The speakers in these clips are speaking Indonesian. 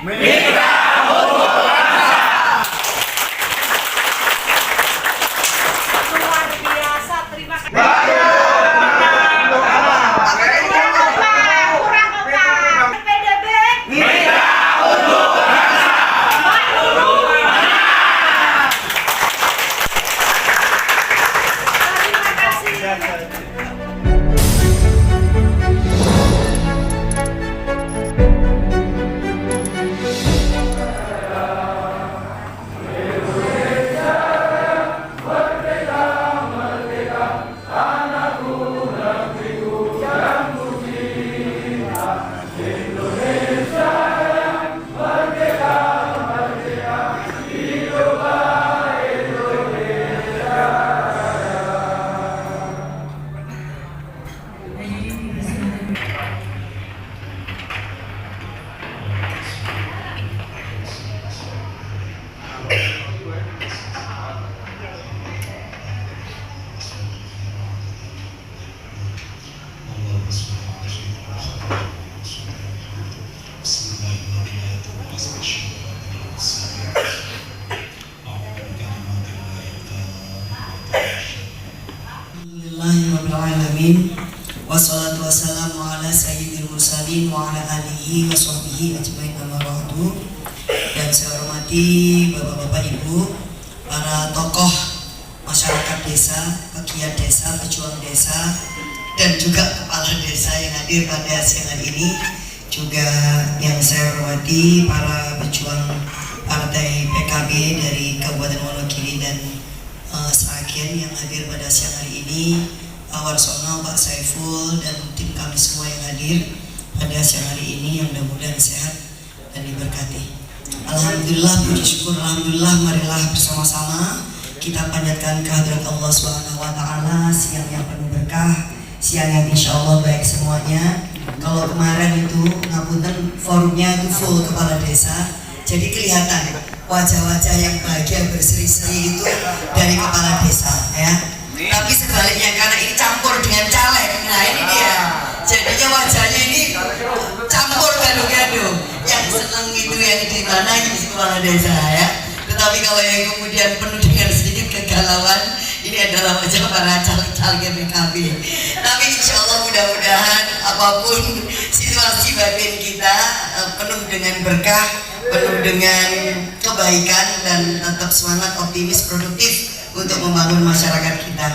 Mitra untuk Luar biasa, terima kasih. PDB Mitra untuk terima kasih. Alhamdulillahirrahmanirrahim. Wassalatu wassalamu ala sayyidil mursalin wa ala alihi wa sahbihi ajmain amma ba'du. Dan saya hormati bapak-bapak ibu, para tokoh masyarakat desa, pegiat desa, pejuang desa, dan juga kepala desa yang hadir pada siang hari ini. Juga yang saya hormati para pejuang partai PKB dari Kabupaten Wonogiri dan Sragen yang hadir pada siang hari ini, Pak Warsono, Pak Saiful, dan tim kami semua yang hadir pada siang hari ini, yang mudah-mudahan sehat dan diberkati. Alhamdulillah, puji syukur, alhamdulillah, marilah bersama-sama kita panjatkan kehadirat Allah Subhanahu wa Ta'ala, siang yang penuh berkah, siang yang insya Allah baik semuanya. Kalau kemarin itu ngapunten forumnya itu full kepala desa, jadi kelihatan wajah-wajah yang bahagia berseri-seri itu dari kepala desa, ya. Tapi sebaliknya karena ini campur dengan caleg, nah ini dia. Jadinya wajahnya ini campur gado-gado. Yang seneng itu yang di mana ini kepala desa, ya. Tetapi kalau yang kemudian penuh dengan sedikit kegalauan, ini adalah wajah para caleg-caleg PKB. Tapi insya Allah mudah-mudahan apapun situasi batin kita penuh dengan berkah, penuh dengan kebaikan, dan tetap semangat, optimis, produktif untuk membangun masyarakat kita.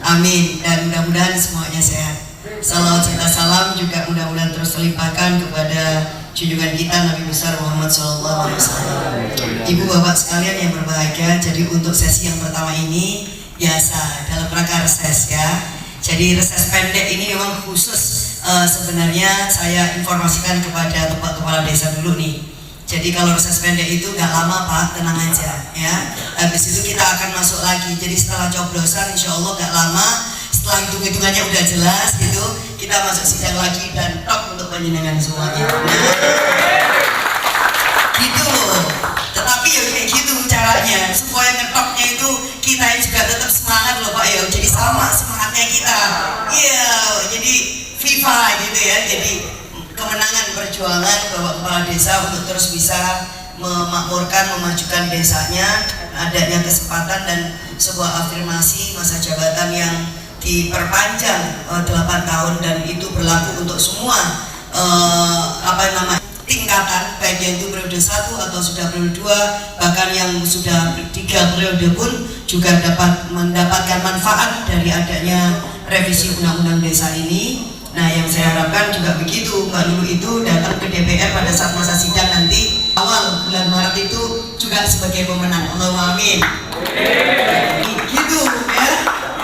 Amin. Dan mudah-mudahan semuanya sehat. Salawat serta salam juga mudah-mudahan terus terlimpahkan kepada junjungan kita Nabi besar Muhammad SAW. Ibu bapak sekalian yang berbahagia, jadi untuk sesi yang pertama ini biasa dalam rangka reses, ya. Jadi reses pendek ini memang khusus sebenarnya saya informasikan kepada tempat kepala desa dulu nih. Jadi kalau reses pendek itu nggak lama Pak, tenang aja, ya. Habis itu kita akan masuk lagi. Jadi setelah coblosan insya Allah nggak lama, setelah hitung-hitungannya udah jelas gitu, kita masuk sidang lagi dan top untuk penjenengan semuanya. Gitu loh. Tetapi ya kayak gitu caranya, supaya ngetopnya itu kita juga tetap semangat loh Pak ya. Jadi sama semangatnya kita. Iya, jadi FIFA gitu ya. Jadi kemenangan perjuangan Bapak Kepala Desa untuk terus bisa memakmurkan, memajukan desanya, adanya kesempatan dan sebuah afirmasi masa jabatan yang diperpanjang 8 tahun, dan itu berlaku untuk semua tingkatan, baik yang itu periode 1 atau sudah periode 2, bahkan yang sudah 3 periode pun juga dapat mendapatkan manfaat dari adanya revisi undang-undang desa ini. Nah, yang saya harapkan juga begitu, Mbak Lulu itu datang ke DPR pada saat masa sidang nanti awal bulan Maret itu juga sebagai pemenang. Allahumma amin. Gitu ya,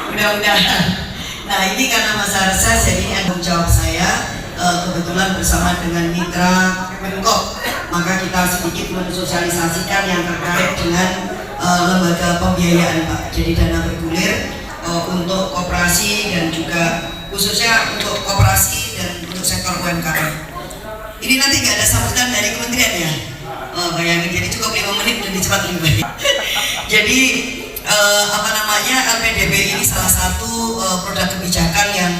mudah-mudahan. Nah, ini karena masa reses, jadi ini tanggung jawab saya kebetulan bersama dengan mitra Kemenkop, maka kita sedikit mensosialisasikan yang terkait dengan lembaga pembiayaan Pak. Jadi dana bergulir untuk koperasi dan juga khususnya untuk koperasi dan untuk sektor UMKM. Ini nanti nggak ada sambutan dari kementerian ya? Bayangin, jadi cukup 5 menit lebih cepat lebih baik. Jadi LPDB ini salah satu produk kebijakan yang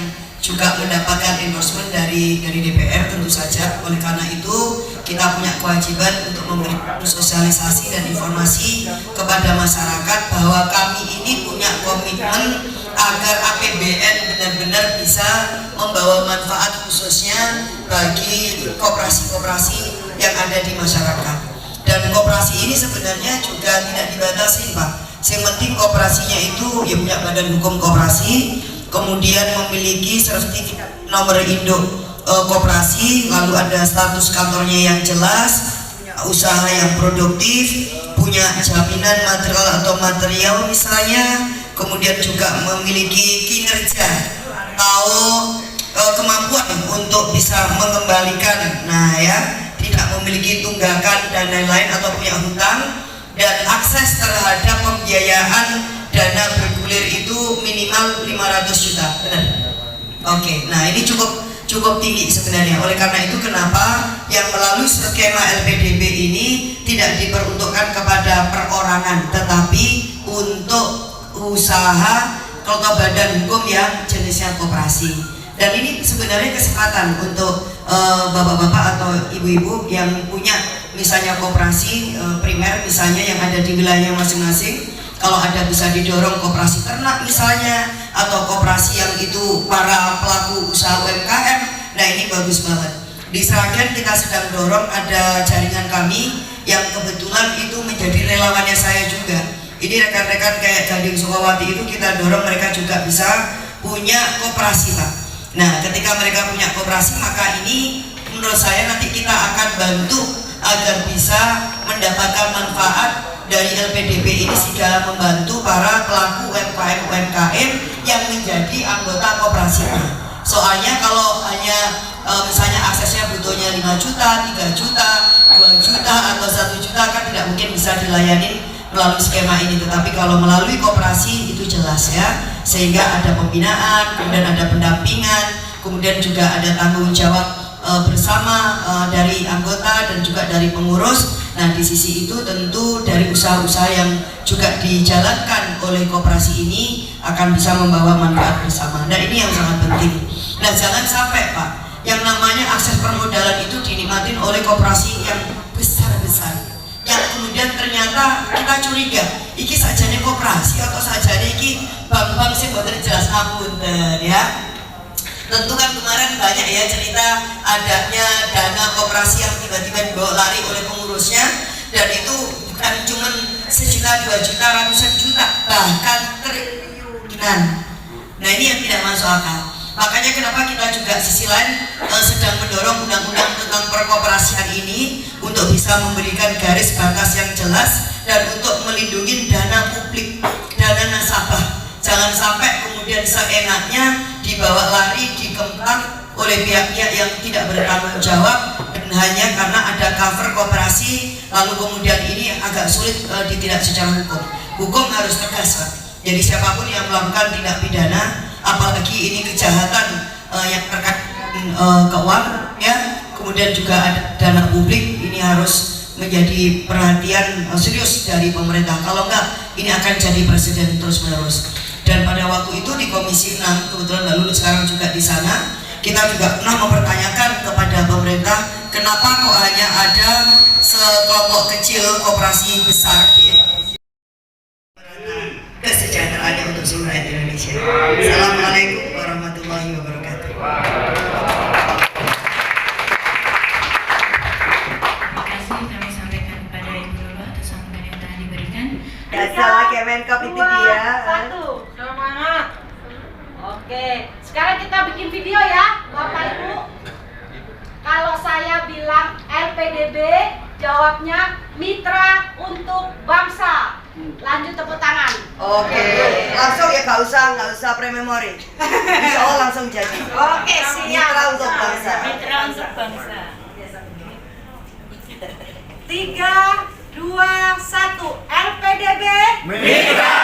juga mendapatkan endorsement dari DPR tentu saja. Oleh karena itu kita punya kewajiban untuk memberikan sosialisasi dan informasi kepada masyarakat bahwa kami ini punya komitmen agar APBN benar-benar bisa membawa manfaat khususnya bagi koperasi-koperasi yang ada di masyarakat. Dan koperasi ini sebenarnya juga tidak dibatasi, Pak. Yang penting koperasinya itu ya punya badan hukum koperasi, kemudian memiliki sertifikat nomor induk koperasi, lalu ada status kantornya yang jelas, usaha yang produktif, punya jaminan material atau material misalnya, kemudian juga memiliki kinerja, tahu kemampuan untuk bisa mengembalikan, nah ya, tidak memiliki tunggakan dan lain-lain atau punya hutang, dan akses terhadap pembiayaan dana bergulir itu minimal 500 juta, benar? Oke, nah ini cukup tinggi sebenarnya. Oleh karena itu kenapa yang melalui skema LPDB ini tidak diperuntukkan kepada perorangan, tetapi untuk usaha atau badan hukum yang jenisnya koperasi. Dan ini sebenarnya kesempatan untuk bapak-bapak atau ibu-ibu yang punya misalnya koperasi primer misalnya yang ada di wilayah masing-masing. Kalau ada bisa didorong koperasi ternak misalnya, atau koperasi yang itu para pelaku usaha UMKM. Nah ini bagus banget. Di Sragen kita sedang dorong, ada jaringan kami yang kebetulan itu menjadi relawannya saya juga. Ini rekan-rekan kayak Gading Sukawati itu kita dorong mereka juga bisa punya koperasi, Pak. Nah ketika mereka punya koperasi, maka ini menurut saya nanti kita akan bantu agar bisa mendapatkan manfaat dari LPDB ini sehingga membantu para pelaku UMKM yang menjadi anggota koperasinya. Soalnya kalau hanya misalnya aksesnya butuhnya 5 juta, 3 juta, 2 juta atau 1 juta kan tidak mungkin bisa dilayani melalui skema ini. Tetapi kalau melalui koperasi itu jelas ya, sehingga ada pembinaan, kemudian ada pendampingan, kemudian juga ada tanggung jawab bersama dari anggota dan juga dari pengurus. Nah di sisi itu tentu dari usaha-usaha yang juga dijalankan oleh koperasi ini akan bisa membawa manfaat bersama. Nah ini yang sangat penting. Nah jangan sampai Pak, yang namanya akses permodalan itu dinikmatin oleh koperasi yang besar-besar, yang kemudian ternyata kita curiga iki sajane koperasi atau sajane iki bank-bank sing boten jelas ngapunten ya. Tentu kan kemarin banyak ya cerita adanya dana koperasi yang tiba-tiba dibawa lari oleh pengurusnya, dan itu bukan cuma 1 juta, 2 juta, ratusan juta, bahkan triliunan. Nah ini yang tidak masuk akal. Makanya kenapa kita juga sisi lain sedang mendorong undang-undang tentang perkoperasian ini untuk bisa memberikan garis batas yang jelas dan untuk melindungi dana publik, dana nasabah. Jangan sampai kemudian seenaknya dibawa lari, dikemplang oleh pihak-pihak yang tidak bertanggung jawab, dan hanya karena ada cover koperasi lalu kemudian ini agak sulit ditindak secara hukum. Hukum harus tegas, Pak. Jadi siapapun yang melakukan tindak pidana, apalagi ini kejahatan yang terkait keuangan ya, kemudian juga ada dana publik, ini harus menjadi perhatian serius dari pemerintah. Kalau enggak, ini akan jadi presiden terus-menerus. Dan pada waktu itu di Komisi 6, kebetulan Mbak Lulu sekarang juga di sana, kita juga pernah mempertanyakan kepada pemerintah, kenapa kok hanya ada sekelompok kecil koperasi besar di Indonesia. Kesejahteraannya untuk seluruh rakyat Indonesia. Assalamualaikum warahmatullahi wabarakatuh. Salah Kemenkop itu dia. 1, semangat. Oke, sekarang kita bikin video ya, Bapak Ibu. Kalau saya bilang LPDB, jawabnya mitra untuk bangsa. Lanjut tepuk tangan. Oke, langsung ya, nggak usah pre-memori. Insya Allah langsung jadi. Oke, siap. Mitra untuk bangsa. Mitra untuk bangsa. 3, 2, 1. LPDB. Mitra